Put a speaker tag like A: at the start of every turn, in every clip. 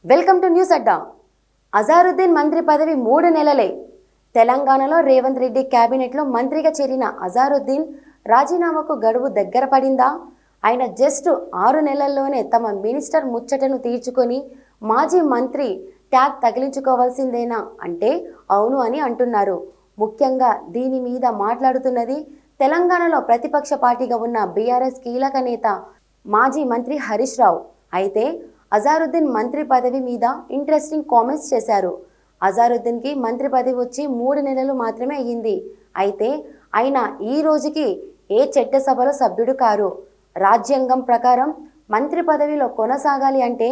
A: Welcome to news అడ్డా. అజారుద్దీన్ మంత్రి పదవి 3 నెలలే. తెలంగాణలో రేవంత్ రెడ్డి కేబినెట్లో మంత్రిగా చేరిన అజారుద్దీన్ రాజీనామాకు గడువు దగ్గర పడిందా? ఆయన జస్ట్ 6 నెలల్లోనే తమ మినిస్టర్ ముచ్చటను తీర్చుకొని మాజీ మంత్రి ట్యాగ్ తగిలించుకోవాల్సిందేనా అంటే అవును అని అంటున్నారు. ముఖ్యంగా దీని మీద మాట్లాడుతున్నది తెలంగాణలో ప్రతిపక్ష పార్టీగా ఉన్న బీఆర్ఎస్ కీలక నేత మాజీ మంత్రి హరీష్ రావు. అయితే అజారుద్దీన్ మంత్రి పదవి మీద ఇంట్రెస్టింగ్ కామెంట్స్ చేశారు. అజారుద్దీన్కి మంత్రి పదవి వచ్చి 3 నెలలు మాత్రమే అయ్యింది. అయితే ఆయన ఈ రోజుకి ఏ చట్టసభలో సభ్యుడు కారు. రాజ్యాంగం ప్రకారం మంత్రి పదవిలో కొనసాగాలి అంటే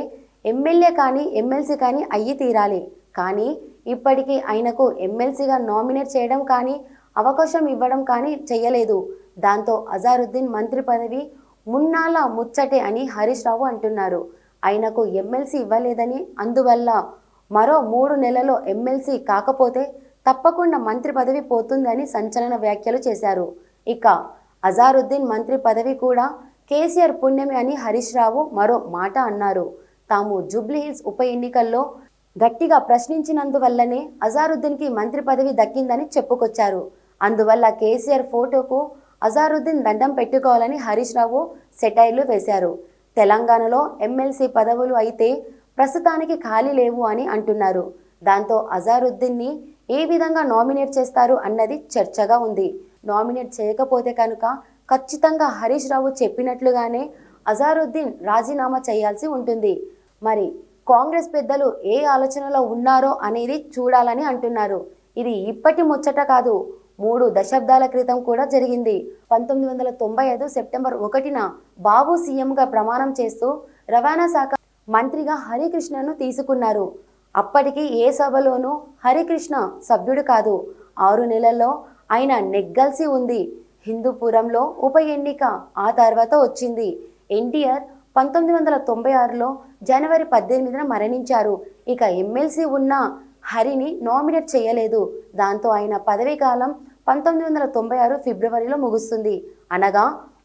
A: ఎమ్మెల్యే కానీ ఎమ్మెల్సీ కానీ అయ్యి తీరాలి. కానీ ఇప్పటికీ ఆయనకు ఎమ్మెల్సీగా నామినేట్ చేయడం కానీ అవకాశం ఇవ్వడం కానీ చేయలేదు. దాంతో అజారుద్దీన్ మంత్రి పదవి మున్నాళ్ళ ముచ్చటే అని హరీష్ రావు అంటున్నారు. ఆయనకు ఎమ్మెల్సీ ఇవ్వలేదని, అందువల్ల మరో 3 నెలల్లో ఎమ్మెల్సీ కాకపోతే తప్పకుండా మంత్రి పదవి పోతుందని సంచలన వ్యాఖ్యలు చేశారు. ఇక అజారుద్దీన్ మంత్రి పదవి కూడా కేసీఆర్ పుణ్యమే అని హరీష్ రావు మరో మాట అన్నారు. తాము జూబ్లీహిల్స్ ఉప ఎన్నికల్లో గట్టిగా ప్రశ్నించినందువల్లనే అజారుద్దీన్కి మంత్రి పదవి దక్కిందని చెప్పుకొచ్చారు. అందువల్ల కేసీఆర్ ఫోటోకు అజారుద్దీన్ దండం పెట్టుకోవాలని హరీష్ రావు సెటైర్లు వేశారు. తెలంగాణలో ఎమ్మెల్సీ పదవులు అయితే ప్రస్తుతానికి ఖాళీ లేవు అని అంటున్నారు. దాంతో అజారుద్దీన్ని ఏ విధంగా నామినేట్ చేస్తారు అన్నది చర్చగా ఉంది. నామినేట్ చేయకపోతే కనుక ఖచ్చితంగా హరీష్ రావు చెప్పినట్లుగానే అజారుద్దీన్ రాజీనామా చేయాల్సి ఉంటుంది. మరి కాంగ్రెస్ పెద్దలు ఏ ఆలోచనలో ఉన్నారో అనేది చూడాలని అంటున్నారు. ఇది ఇప్పటి ముచ్చట కాదు, 3 దశాబ్దాల క్రితం కూడా జరిగింది. 1995 సెప్టెంబర్ 1న బాబు సీఎంగా ప్రమాణం చేస్తూ రవాణా శాఖ మంత్రిగా హరికృష్ణను తీసుకున్నారు. అప్పటికి ఏ సభలోనూ హరికృష్ణ సభ్యుడు కాదు. 6 నెలల్లో ఆయన నెగ్గాల్సి ఉంది. హిందూపురంలో ఉప ఎన్నిక ఆ తర్వాత వచ్చింది. ఎన్టీఆర్ 1996లో జనవరి 18న మరణించారు. ఇక ఎమ్మెల్సీ ఉన్న హరిని నామినేట్ చేయలేదు. దాంతో ఆయన పదవీ కాలం 1996 ఫిబ్రవరిలో ముగుస్తుంది. అనగా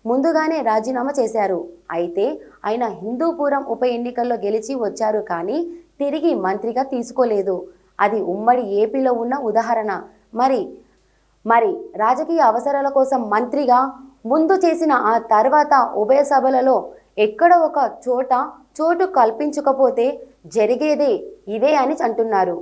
A: ముందుగానే రాజీనామా చేశారు. అయితే ఆయన హిందూపురం ఉప ఎన్నికల్లో గెలిచి వచ్చారు, కానీ తిరిగి మంత్రిగా తీసుకోలేదు. అది ఉమ్మడి ఏపీలో ఉన్న ఉదాహరణ. మరి రాజకీయ అవసరాల కోసం మంత్రిగా ముందు చేసిన ఆ తర్వాత ఉభయ సభలలో ఎక్కడ ఒక చోటు కల్పించకపోతే జరిగేదే ఇదే అని అంటున్నారు.